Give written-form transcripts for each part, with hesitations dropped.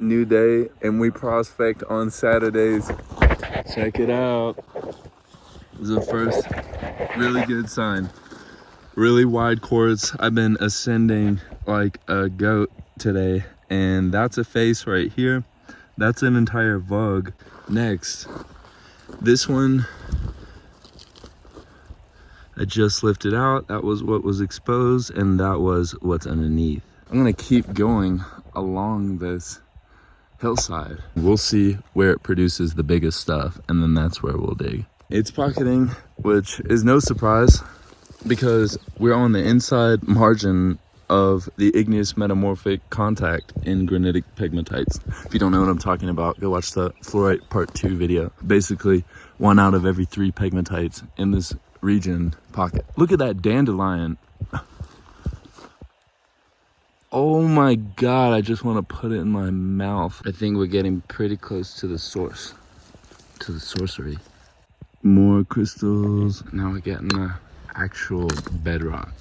new day, and we prospect on Saturdays. Check it out. This is the first really good sign. Really wide quartz. I've been ascending like a goat today, and that's a face right here. That's an entire vug. Next, this one I just lifted out. That was what was exposed, and that was what's underneath. I'm gonna keep going along this hillside. We'll see where it produces the biggest stuff, and then that's where we'll dig. It's pocketing, which is no surprise because we're on the inside margin of the igneous metamorphic contact in granitic pegmatites. If you don't know what I'm talking about, go watch the Fluorite part 2 video. Basically, 1 out of every 3 pegmatites in this region pocket. Look at that dandelion. Oh my God, I just want to put it in my mouth. I think we're getting pretty close to the source, to the sorcery. More crystals. Now we're getting the actual bedrock.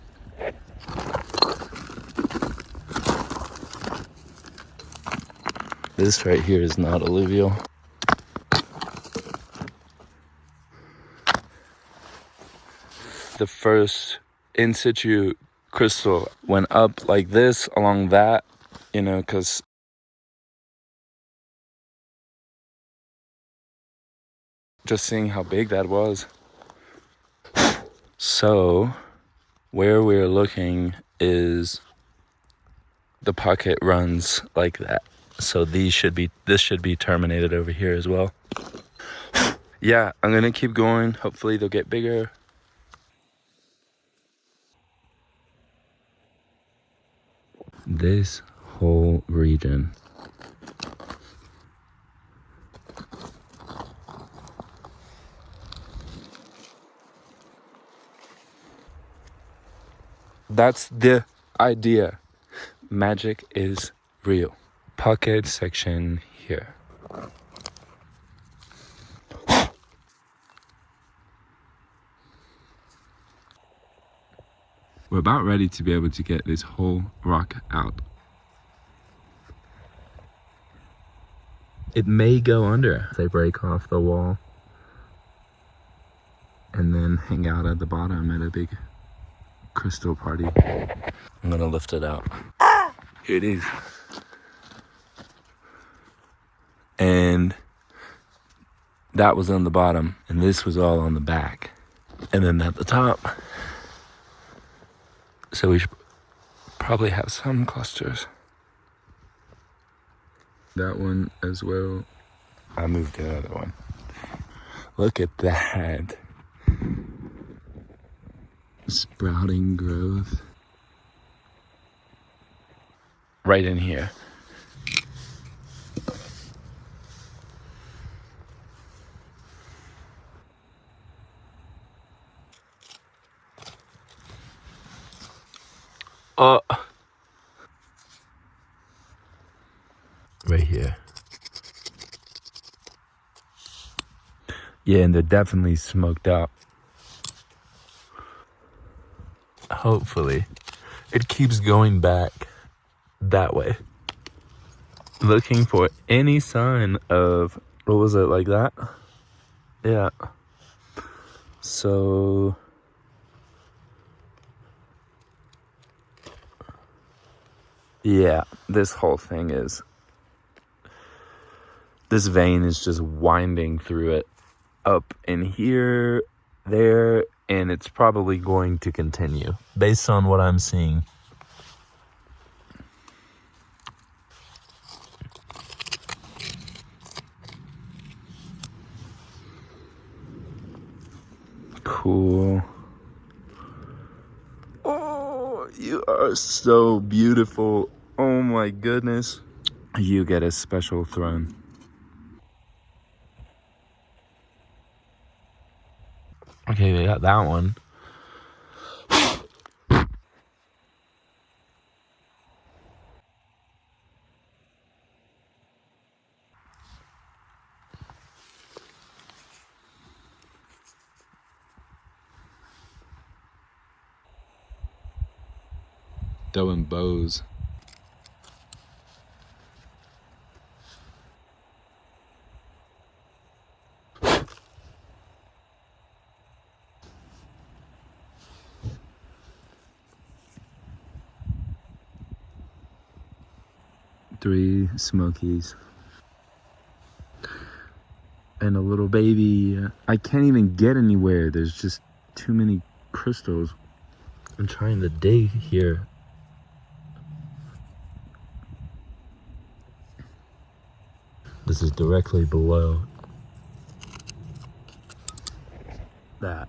This right here is not alluvial. The first in situ crystal went up like this along that, you know, because just seeing how big that was. So where we're looking is the pocket runs like that. So this should be terminated over here as well. Yeah, I'm gonna keep going. Hopefully they'll get bigger. This whole region. That's the idea. Magic is real. Pocket section here. We're about ready to be able to get this whole rock out. It may go under. They break off the wall and then hang out at the bottom at a big crystal party. I'm gonna lift it out. Here it is. And that was on the bottom, and this was all on the back. And then at the top. So we should probably have some clusters. That one as well. I moved the other one. Look at that. Sprouting growth. Right in here. Right here. Yeah, and they're definitely smoked out. Hopefully. It keeps going back that way. Looking for any sign of, what was it, like that? Yeah. So yeah, this whole thing is, this vein is just winding through it up in here, there, and it's probably going to continue based on what I'm seeing. Cool. Oh, you are so beautiful. Oh my goodness. You get a special throne. Okay, they got that one. Throwing bows. 3 Smokies. And a little baby. I can't even get anywhere. There's just too many crystals. I'm trying to dig here. This is directly below that.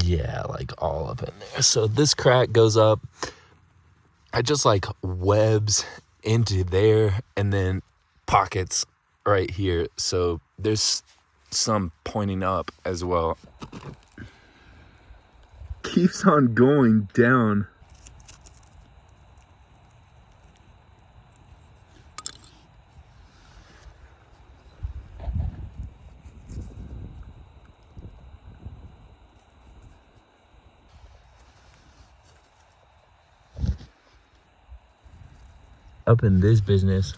Yeah, like all up in there. So this crack goes up. I just like webs into there and then pockets right here. So there's some pointing up as well. Keeps on going down. Up in this business.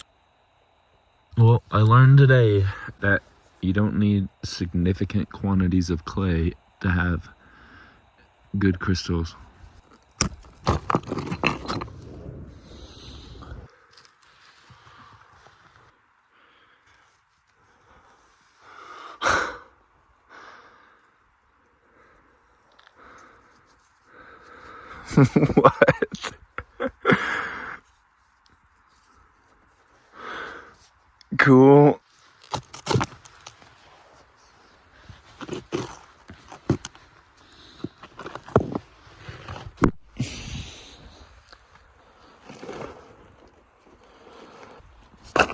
Well, I learned today that you don't need significant quantities of clay to have good crystals. What? Cool.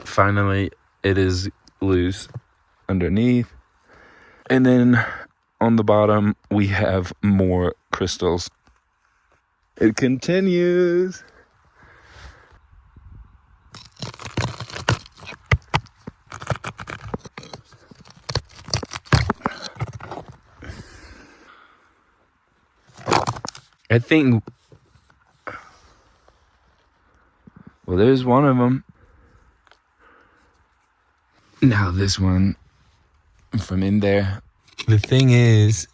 Finally, it is loose underneath. And then on the bottom, we have more crystals. It continues. I think, well, there's one of them. Now this one from in there. The thing is,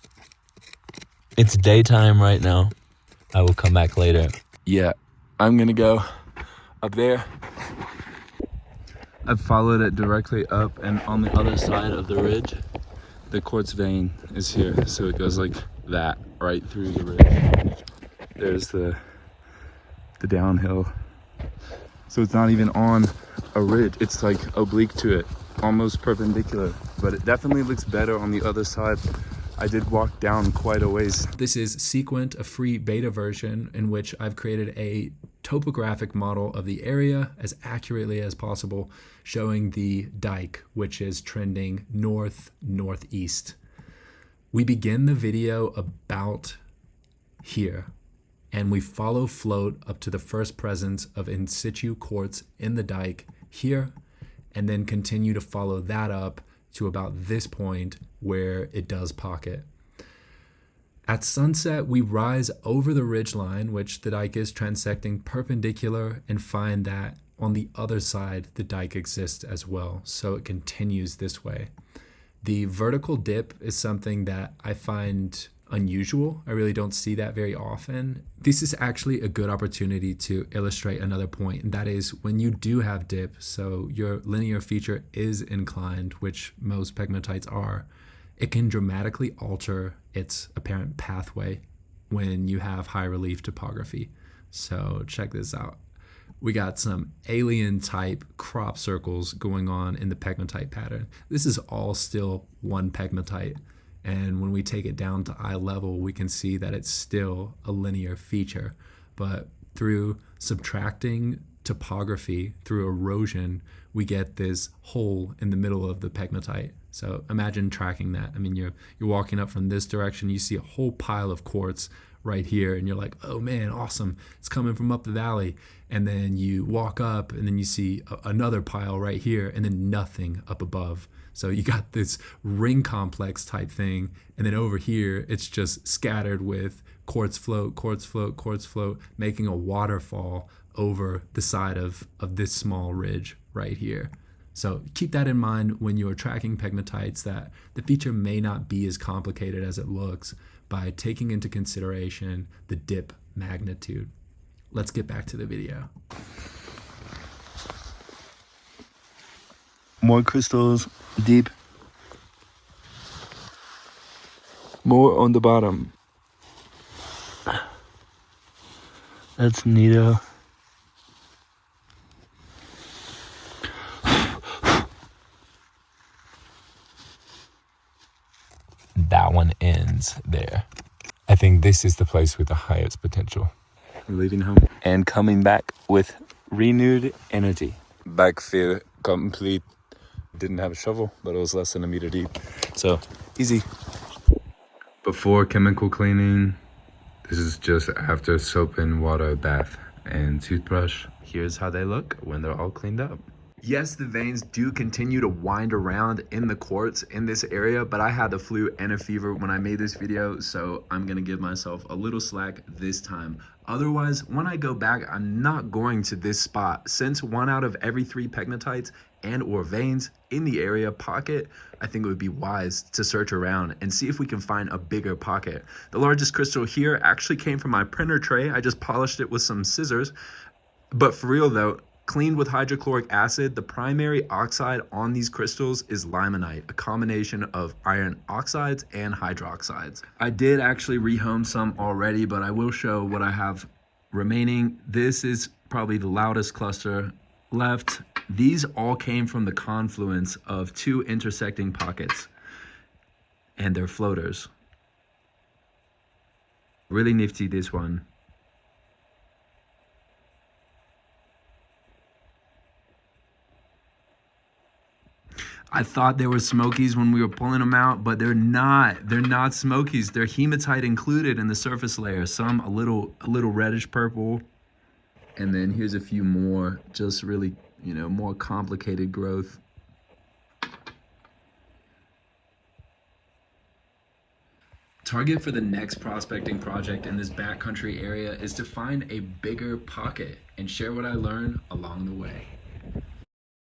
it's daytime right now. I will come back later. Yeah, I'm gonna go up there. I've followed it directly up, and on the other side of the ridge, the quartz vein is here. So it goes like that right through the ridge. There's the downhill. So it's not even on a ridge. It's like oblique to it, almost perpendicular. But it definitely looks better on the other side. I did walk down quite a ways. This is Sequent, a free beta version in which I've created a topographic model of the area as accurately as possible, showing the dike, which is trending north-northeast. We begin the video about here, and we follow float up to the first presence of in situ quartz in the dike here, and then continue to follow that up to about this point where it does pocket. At sunset, we rise over the ridgeline, which the dike is transecting perpendicular, and find that on the other side, the dike exists as well. So it continues this way. The vertical dip is something that I find unusual. I really don't see that very often. This is actually a good opportunity to illustrate another point, and that is when you do have dip, so your linear feature is inclined, which most pegmatites are, it can dramatically alter its apparent pathway when you have high relief topography. So check this out. We got some alien type crop circles going on in the pegmatite pattern. This is all still one pegmatite. And when we take it down to eye level, we can see that it's still a linear feature. But through subtracting topography, through erosion, we get this hole in the middle of the pegmatite. So imagine tracking that. I mean, you're walking up from this direction, you see a whole pile of quartz right here, and you're like, oh man, awesome, it's coming from up the valley. And then you walk up and then you see another pile right here, and then nothing up above. So you got this ring complex type thing, and then over here it's just scattered with quartz float, quartz float, quartz float, making a waterfall over the side of this small ridge right here. So keep that in mind when you're tracking pegmatites, that the feature may not be as complicated as it looks by taking into consideration the dip magnitude. Let's get back to the video. More crystals deep. More on the bottom. That's neato. That one ends there. I think this is the place with the highest potential. We're leaving home and coming back with renewed energy. Backfill complete. Didn't have a shovel, but it was less than a meter deep. So easy. Before chemical cleaning, this is just after soap and water bath and toothbrush. Here's how they look when they're all cleaned up. Yes, the veins do continue to wind around in the quartz in this area, but I had the flu and a fever when I made this video, so I'm gonna give myself a little slack this time. Otherwise, when I go back, I'm not going to this spot. Since 1 out of every 3 pegmatites and or veins in the area pocket, I think it would be wise to search around and see if we can find a bigger pocket. The largest crystal here actually came from my printer tray. I just polished it with some scissors, but for real though, cleaned with hydrochloric acid, the primary oxide on these crystals is limonite, a combination of iron oxides and hydroxides. I did actually rehome some already, but I will show what I have remaining. This is probably the loudest cluster left. These all came from the confluence of 2 intersecting pockets, and they're floaters. Really nifty, this one. I thought they were smokies when we were pulling them out, but they're not. They're not smokies. They're hematite included in the surface layer. Some a little reddish purple. And then here's a few more, just really, more complicated growth. Target for the next prospecting project in this backcountry area is to find a bigger pocket and share what I learned along the way.